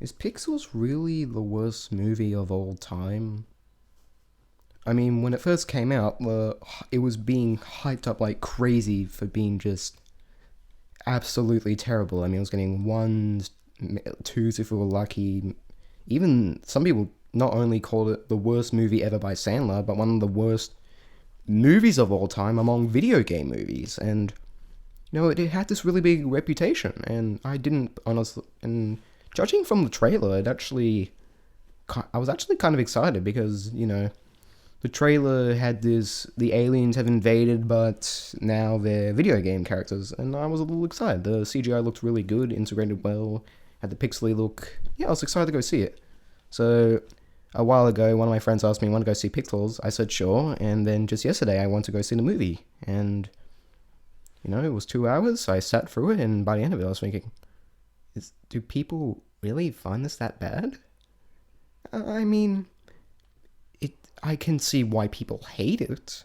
Is Pixels really the worst movie of all time? I mean, when it first came out, it was being hyped up like crazy for being just absolutely terrible. I mean, it was getting ones, twos if we were lucky. Even some people not only called it the worst movie ever by Sandler, but one of the worst movies of all time among video game movies. And it had this really big reputation, and I didn't honestly. And judging from the trailer, I was actually kind of excited because the trailer had the aliens have invaded, but now they're video game characters, and I was a little excited. The CGI looked really good, integrated well, had the pixely look. Yeah, I was excited to go see it. So a while ago, one of my friends asked me, "Want to go see Pixels?" I said sure, and then just yesterday, I went to go see the movie, and it was 2 hours. I sat through it, and by the end of it, I was thinking, do people really find this that bad? I mean, I can see why people hate it,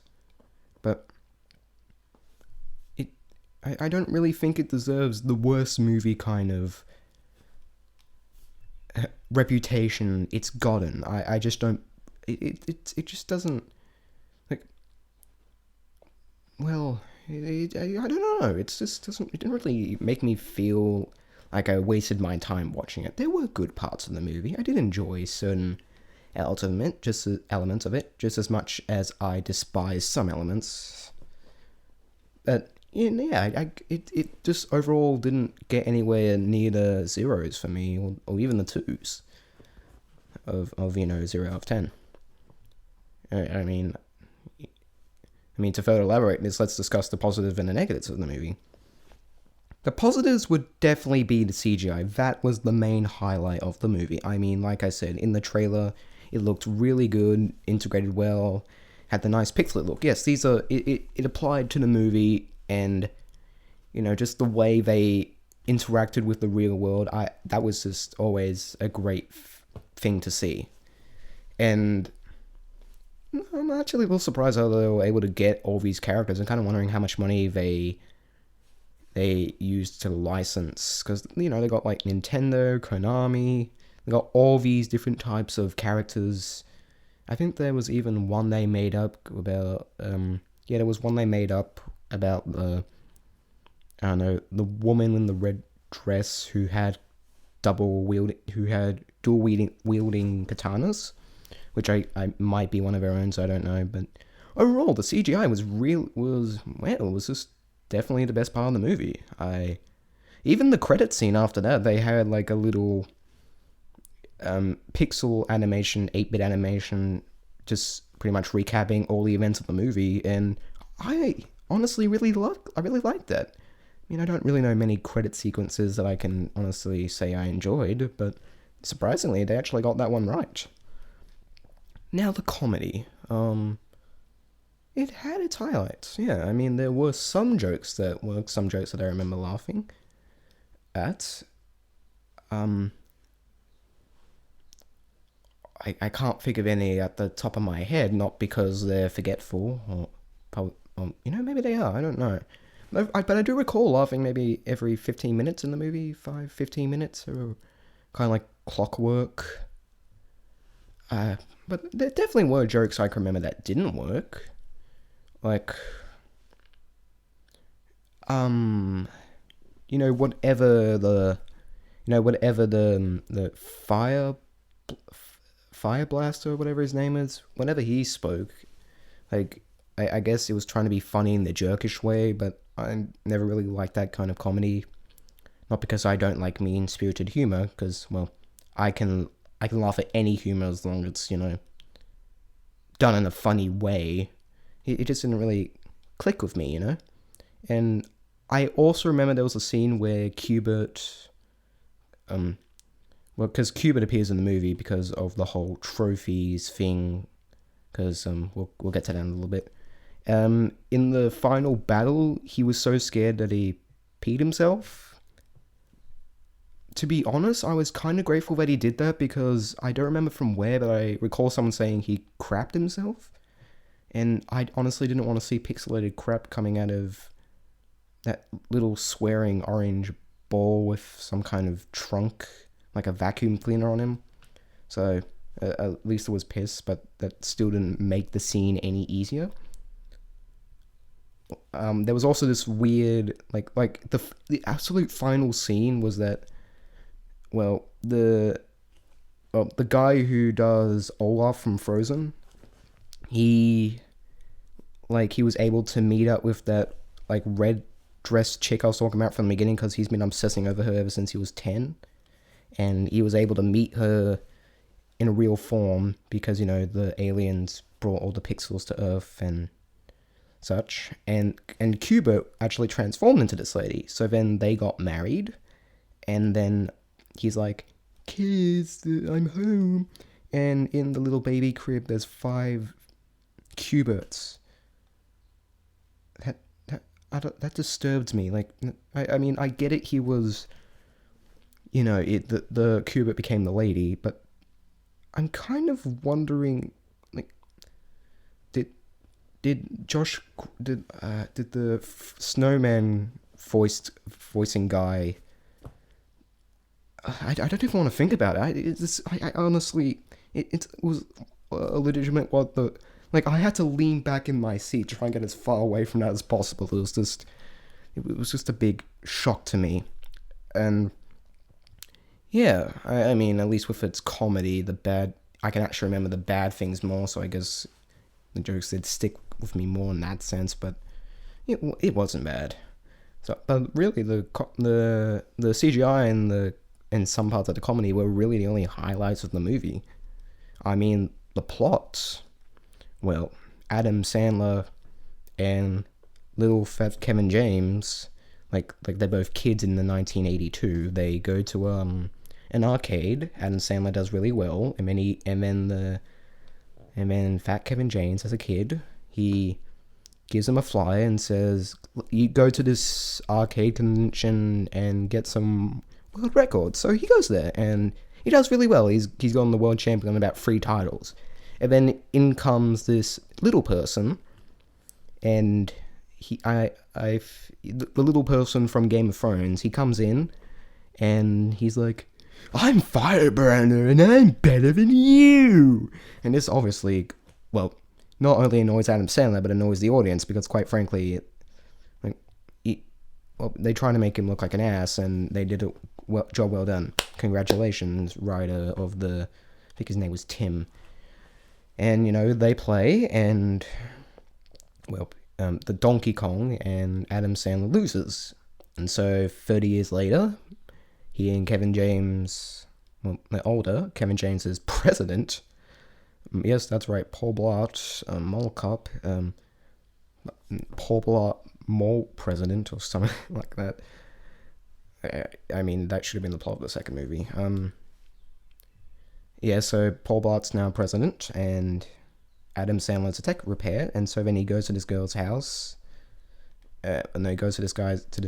but I don't really think it deserves the worst movie kind of reputation it's gotten. I just don't. It just doesn't, like. Well, I don't know. It just doesn't. It didn't really make me feel like I wasted my time watching it. There were good parts of the movie. I did enjoy certain elements of it, just as much as I despise some elements. But yeah, it just overall didn't get anywhere near the zeros for me, or even the twos of 0 out of 10. I mean, to further elaborate this, let's discuss the positives and the negatives of the movie. The positives would definitely be the CGI. That was the main highlight of the movie. I mean, like I said, in the trailer, it looked really good, integrated well, had the nice pixel look. Yes, it applied to the movie, and just the way they interacted with the real world. That was just always a great thing to see. And I'm actually a little surprised how they were able to get all these characters. I'm kind of wondering how much money they used to license, because they got like Nintendo, Konami, they got all these different types of characters. I think there was even one they made up about there was one they made up about the woman in the red dress who had dual wielding katanas, which I might be one of her own, so I don't know. But overall, the CGI was just definitely the best part of the movie. Even the credit scene after that, they had like a little pixel animation, 8-bit animation, just pretty much recapping all the events of the movie, and I honestly really liked that. I mean, I don't really know many credit sequences that I can honestly say I enjoyed, but surprisingly, they actually got that one right. Now the comedy. It had its highlights, yeah. I mean, there were some jokes that I remember laughing at. I can't think of any at the top of my head, not because they're forgetful, or maybe they are, I don't know. But I do recall laughing maybe every 15 minutes in the movie, 15 minutes, or kind of like clockwork. But there definitely were jokes I can remember that didn't work. Like, whatever the fire blaster or whatever his name is, whenever he spoke, like, I guess it was trying to be funny in the jerkish way, but I never really liked that kind of comedy. Not because I don't like mean-spirited humor, because, well, I can laugh at any humor as long as it's, done in a funny way. It just didn't really click with me, And I also remember there was a scene where Qbert, because Qbert appears in the movie because of the whole trophies thing, because we'll get to that in a little bit. In the final battle, he was so scared that he peed himself. To be honest, I was kind of grateful that he did that, because I don't remember from where, but I recall someone saying he crapped himself. And I honestly didn't want to see pixelated crap coming out of that little swearing orange ball with some kind of trunk like a vacuum cleaner on him. So at least it was piss, but that still didn't make the scene any easier. There was also this weird, like the absolute final scene was that, well, the guy who does Olaf from Frozen, he was able to meet up with that like red dress chick I was talking about from the beginning, because he's been obsessing over her ever since he was 10, and he was able to meet her in a real form because, you know, the aliens brought all the pixels to Earth and such, and Cuba actually transformed into this lady. So then they got married, and then he's like, kids, I'm home, and in the little baby crib there's 5 Cuberts. That disturbed me. Like, I mean, I get it, he was, you know, the Cubert became the lady, but I'm kind of wondering, like, did the snowman voicing guy, I don't even want to think about it. I honestly, it was a legitimate, what the, like, I had to lean back in my seat to try and get as far away from that as possible. It was just a big shock to me. And yeah, I mean, at least with its comedy, I can actually remember the bad things more, so I guess the jokes did stick with me more in that sense, but it wasn't bad. So, but really, the CGI and some parts of the comedy were really the only highlights of the movie. I mean, the plot, well, Adam Sandler and little fat Kevin James, like they're both kids in the 1982. They go to an arcade. Adam Sandler does really well, and then fat Kevin James, as a kid, he gives him a flyer and says, "You go to this arcade convention and get some world records." So he goes there and he does really well. He's gotten the world champion on about 3 titles. And then in comes this little person, and the little person from Game of Thrones, he comes in, and he's like, "I'm Firebrander, and I'm better than you!" And this obviously, well, not only annoys Adam Sandler, but annoys the audience, because quite frankly, like, they try to make him look like an ass, and they did a job well done. Congratulations, writer of I think his name was Tim. And, you know, they play, and, well, the Donkey Kong and Adam Sandler loses. And so 30 years later, he and Kevin James, well, they're older, Kevin James is president. Yes, that's right, Paul Blart, Mall Cop, Paul Blart Mall President, or something like that. I mean, that should have been the plot of the second movie. Yeah, so Paul Blart's now president, and Adam Sandler's a tech repair, and so then he goes to this girl's house, and then he goes to this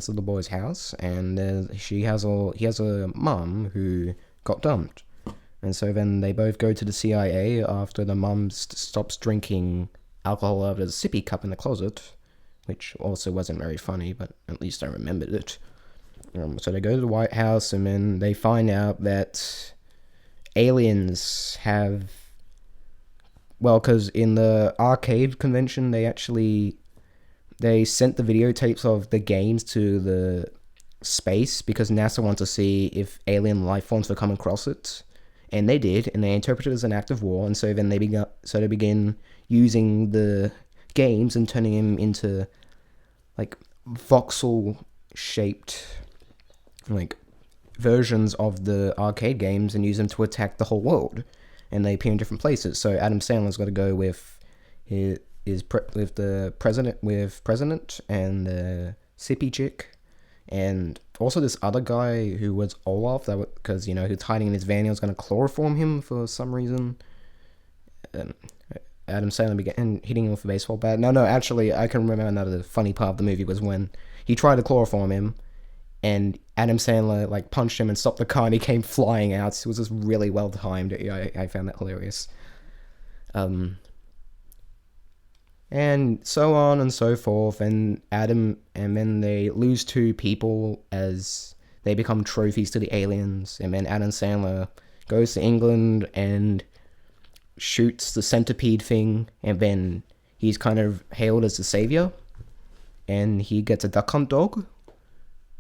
little boy's house, and he has a mum who got dumped, and so then they both go to the CIA after the mum stops drinking alcohol out of a sippy cup in the closet, which also wasn't very funny, but at least I remembered it. So they go to the White House, and then they find out that aliens have, well, because in the arcade convention, they sent the videotapes of the games to the space because NASA wanted to see if alien life forms were coming across it, and they did, and they interpreted it as an act of war, and so then they begin using the games and turning them into, like, voxel shaped, like, versions of the arcade games, and use them to attack the whole world, and they appear in different places. So Adam Sandler's got to go with the president and the sippy chick, and also this other guy who was Olaf, because, you know, who's hiding in his van. He was going to chloroform him for some reason. Adam Sandler began hitting him with a baseball bat. No, actually, I can remember another funny part of the movie was when he tried to chloroform him, and Adam Sandler, like, punched him and stopped the car, and he came flying out. It was just really well timed. I found that hilarious. And so on and so forth, and then they lose 2 people as they become trophies to the aliens, and then Adam Sandler goes to England and shoots the centipede thing, and then he's kind of hailed as the savior, and he gets a duck hunt dog,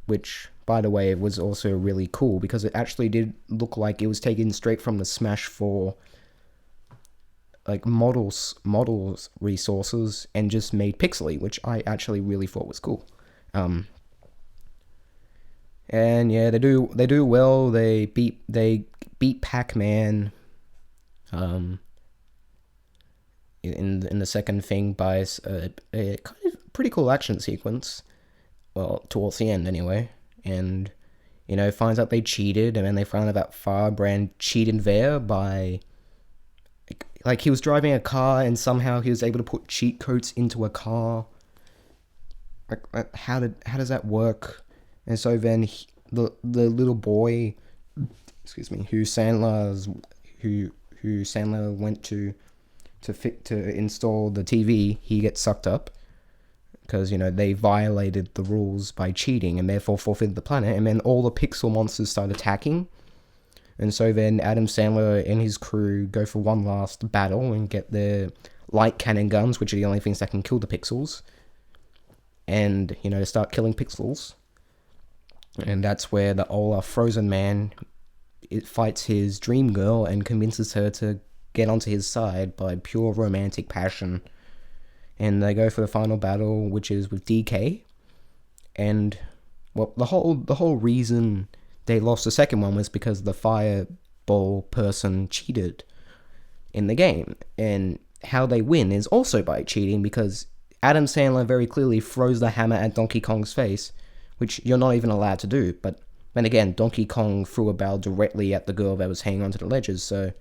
which, by the way, was also really cool because it actually did look like it was taken straight from the Smash 4 like models resources and just made pixely, which I actually really thought was cool. And yeah, they do well. They beat Pac-Man in the second thing by a kind of pretty cool action sequence. Well, towards the end anyway, and finds out they cheated, and then they found out that Firebrand cheated there by like he was driving a car and somehow he was able to put cheat codes into a car. Like how does that work? And so then the little boy, excuse me, who Sandler went to install the TV, he gets sucked up because they violated the rules by cheating and therefore forfeited the planet, and then all the pixel monsters start attacking. And so then Adam Sandler and his crew go for one last battle and get their light cannon guns, which are the only things that can kill the pixels, and start killing pixels. And that's where the Olaf Frozen Man fights his dream girl and convinces her to get onto his side by pure romantic passion. And they go for the final battle, which is with DK. And well, the whole reason they lost the second one was because the fireball person cheated in the game. And how they win is also by cheating, because Adam Sandler very clearly throws the hammer at Donkey Kong's face, which you're not even allowed to do. But then again, Donkey Kong threw a barrel directly at the girl that was hanging onto the ledges, so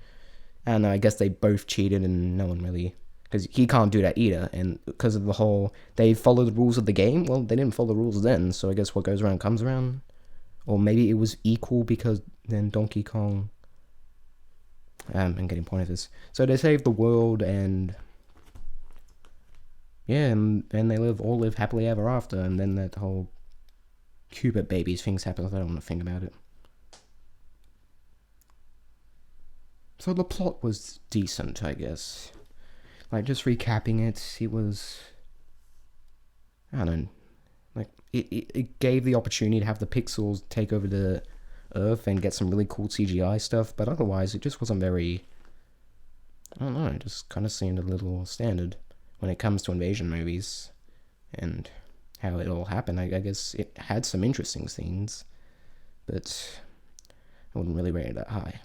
I don't know, I guess they both cheated and no one really, because he can't do that either, and because of the whole, they follow the rules of the game, well, they didn't follow the rules then, so I guess what goes around comes around. Or maybe it was equal because then Donkey Kong, I'm getting point of this. So they saved the world, and yeah, and then they all live happily ever after, and then that whole Cubit babies things happen. I don't want to think about it. So the plot was decent, I guess. Like, just recapping it was, I don't know, like, it gave the opportunity to have the pixels take over the Earth and get some really cool CGI stuff, but otherwise it just wasn't very, I don't know, it just kind of seemed a little standard when it comes to invasion movies and how it all happened. I guess it had some interesting scenes, but I wouldn't really rate it that high.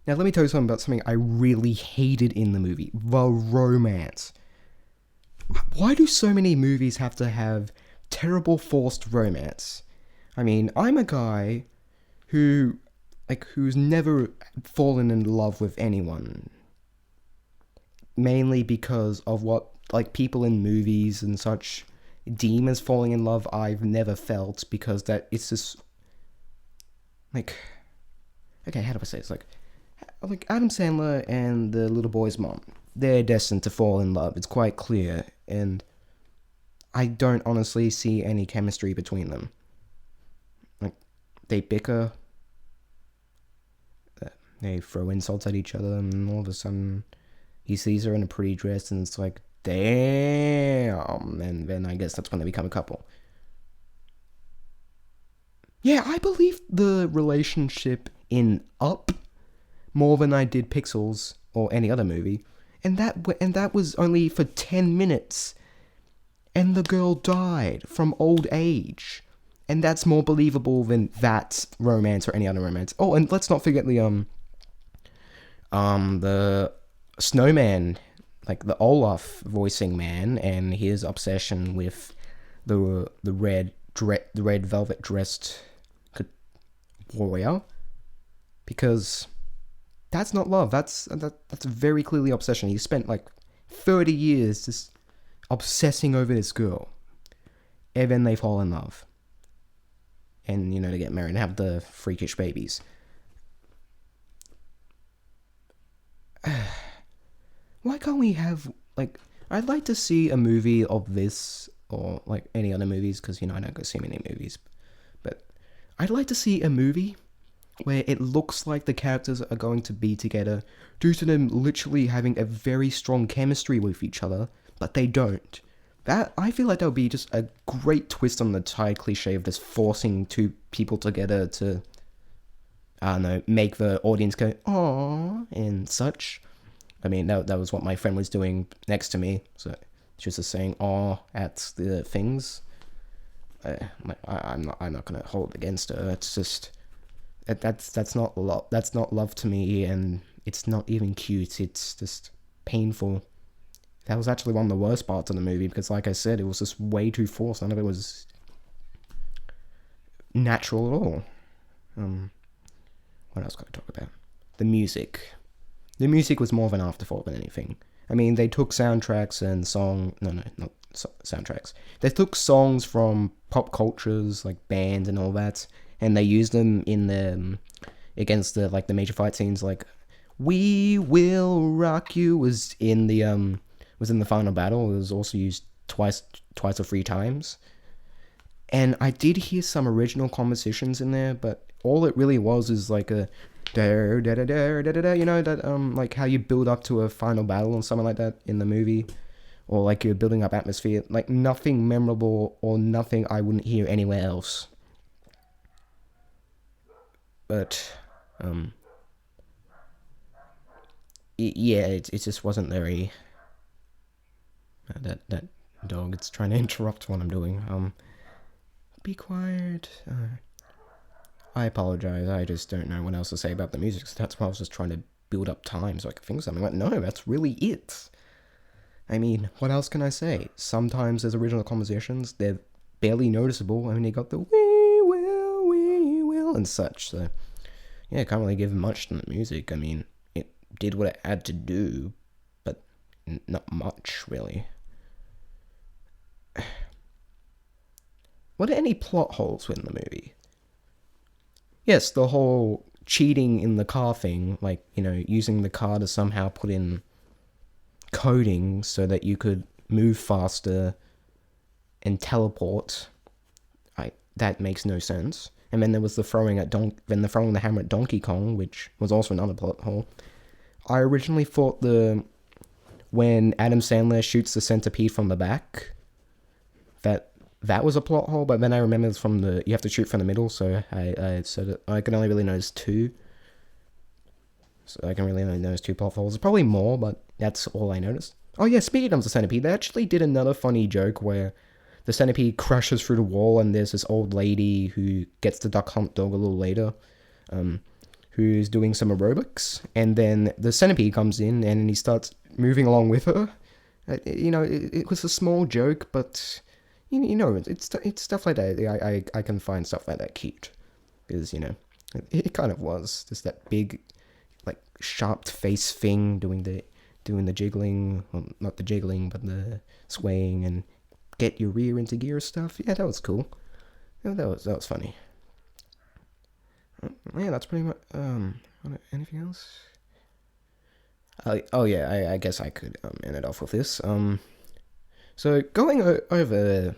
Now, let me tell you something about something I really hated in the movie. The romance. Why do so many movies have to have terrible forced romance? I mean, I'm a guy who's never fallen in love with anyone. Mainly because of what, like, people in movies and such deem as falling in love. I've never felt, because that, it's just, like, okay, how do I say this? Like Adam Sandler and the little boy's mom, they're destined to fall in love. It's quite clear, and I don't honestly see any chemistry between them. Like, they bicker, they throw insults at each other, and all of a sudden he sees her in a pretty dress, and it's like, damn, and then I guess that's when they become a couple. Yeah, I believe the relationship in Up more than I did Pixels or any other movie, and that was only for 10 minutes, and the girl died from old age, and that's more believable than that romance or any other romance. Oh, and let's not forget the snowman, like the Olaf voicing man, and his obsession with the red velvet dressed warrior, because that's not love. That's very clearly obsession. He spent like 30 years just obsessing over this girl, and then they fall in love, and they get married and have the freakish babies. Why can't we have, like, I'd like to see a movie of this, or like any other movies, because I don't go see many movies, but I'd like to see a movie where it looks like the characters are going to be together due to them literally having a very strong chemistry with each other, but they don't. That, I feel like that would be just a great twist on the tired cliche of just forcing two people together to, I don't know, make the audience go, aww, and such. I mean, that was what my friend was doing next to me, so she was just saying aww at the things. I'm not gonna hold it against her. It's just that's not love. That's not love to me, and it's not even cute. It's just painful. That was actually one of the worst parts of the movie because, like I said, it was just way too forced. None of it was natural at all. What else can I talk about? The music. The music was more of an afterthought than anything. I mean, they took soundtracks and not soundtracks. They took songs from pop cultures like bands and all that, and they used them in the against the like the major fight scenes. Like "We Will Rock You" was in the final battle. It was also used twice or three times. And I did hear some original compositions in there, but all it really was is like a da da da da da da, you know, that like how you build up to a final battle or something like that in the movie, or like you're building up atmosphere. Like nothing memorable or nothing I wouldn't hear anywhere else. But yeah, it just wasn't very. That dog, it's trying to interrupt what I'm doing. Be quiet. I apologize. I just don't know what else to say about the music. So that's why I was just trying to build up time so I could think of something. Like, no, that's really it. I mean, what else can I say? Sometimes there's original compositions. They're barely noticeable. I mean, they got the we will, and such. So, yeah, can't really give much to the music. I mean, it did what it had to do, but not much, really. Were there any plot holes in the movie? Yes, the whole cheating in the car thing, like, you know, using the car to somehow put in coding so that you could move faster and teleport. That makes no sense. And then there was the throwing the hammer at Donkey Kong, which was also another plot hole. I originally thought when Adam Sandler shoots the centipede from the back, that was a plot hole, but then I remember it's you have to shoot from the middle, so I said it. I can only really notice two. So I can really only notice two plot holes. There's probably more, but that's all I noticed. Oh yeah, speaking of the centipede, they actually did another funny joke where the centipede crushes through the wall, and there's this old lady who gets the Duck Hunt dog a little later, who's doing some aerobics, and then the centipede comes in and he starts moving along with her. It was a small joke, but you know, it's stuff like that. I can find stuff like that cute, because it kind of was just that big, like sharp face thing doing the jiggling, well, not the jiggling, but the swaying and get your rear into gear stuff. Yeah, that was cool. Yeah, that was funny. Yeah, that's pretty much. Anything else? Oh yeah, I guess I could end it off with this. So going over,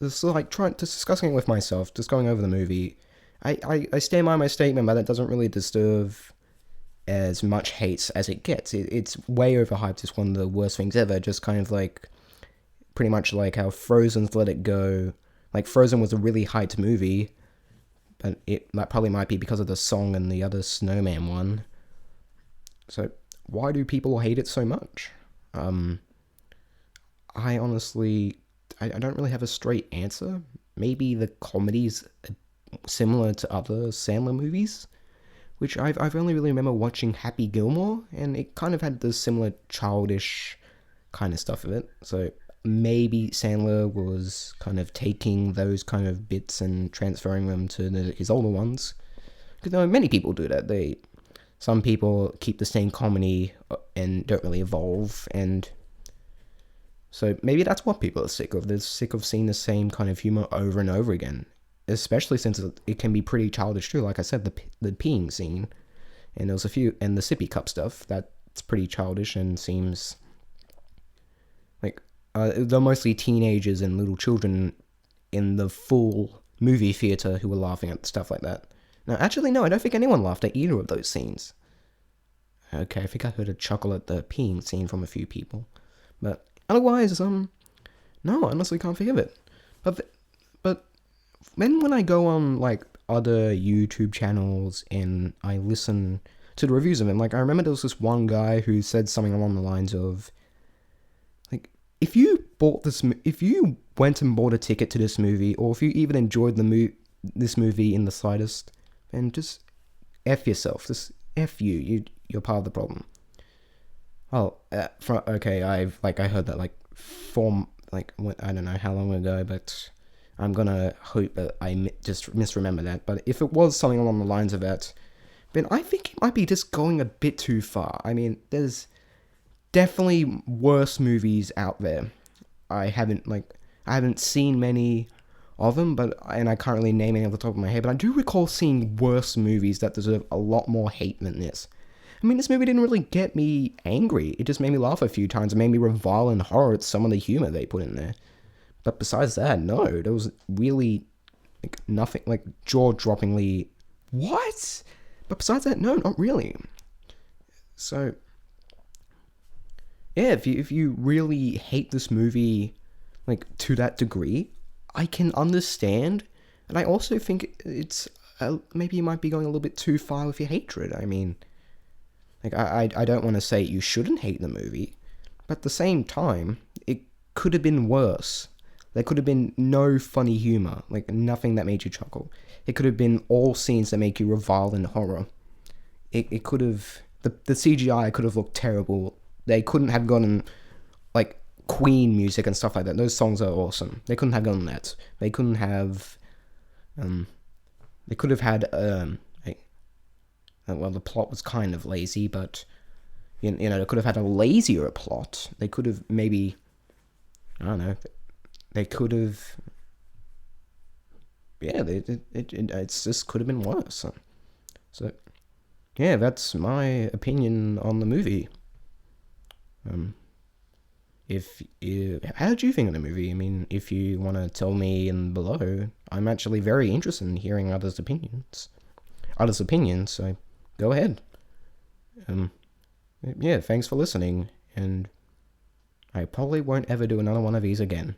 this like discussing it with myself, just going over the movie. I stand by my statement, but that doesn't really deserve as much hate as it gets. It's way overhyped. It's one of the worst things ever. Just kind of like, pretty much like how Frozen's Let It Go. Like Frozen was a really hyped movie, but that probably might be because of the song and the other Snowman one. So why do people hate it so much? I honestly, I don't really have a straight answer. Maybe the comedy's similar to other Sandler movies, which I've only really remember watching Happy Gilmore, and it kind of had the similar childish kind of stuff of it. So maybe Sandler was kind of taking those kind of bits and transferring them to his older ones. Because many people do that. Some people keep the same comedy and don't really evolve, and so maybe that's what people are sick of. They're sick of seeing the same kind of humor over and over again, especially since it can be pretty childish too. Like I said, the peeing scene, and there was a few, and the sippy cup stuff, that's pretty childish and seems like they're mostly teenagers and little children in the full movie theater who were laughing at stuff like that. No, actually, no, I don't think anyone laughed at either of those scenes. Okay, I think I heard a chuckle at the peeing scene from a few people. But otherwise, no, I honestly can't think of it. But then when I go on, like, other YouTube channels and I listen to the reviews of them, like, I remember there was this one guy who said something along the lines of, like, if you went and bought a ticket to this movie, or if you even enjoyed this movie in the slightest, then just F yourself. Just F you're part of the problem. Well, okay, I heard that, like, I don't know how long ago, but I'm gonna hope that I just misremember that. But if it was something along the lines of that, then I think it might be just going a bit too far. I mean, there's definitely worse movies out there. I haven't seen many of them, and I can't really name any off the top of my head, but I do recall seeing worse movies that deserve a lot more hate than this. I mean, this movie didn't really get me angry. It just made me laugh a few times and made me revile in horror at some of the humor they put in there. But besides that, no, there was really, like, nothing, like, jaw-droppingly, what? But besides that, no, not really. So, yeah, if you really hate this movie, like, to that degree, I can understand, and I also think it's, maybe you might be going a little bit too far with your hatred. I mean, like, I don't want to say you shouldn't hate the movie, but at the same time, it could have been worse. There could have been no funny humor, like, nothing that made you chuckle. It could have been all scenes that make you revile in horror. It could have, the CGI could have looked terrible. They couldn't have gotten, like, Queen music and stuff like that. Those songs are awesome. They couldn't have gotten that. They couldn't have, they could have had, well, the plot was kind of lazy, but, you know, they could have had a lazier plot. They could have maybe, I don't know, they could have, yeah, it's just could have been worse. So, yeah, that's my opinion on the movie. How did you think of the movie? I mean, if you want to tell me in below, I'm actually very interested in hearing others' opinions, so go ahead. Yeah, thanks for listening, and I probably won't ever do another one of these again.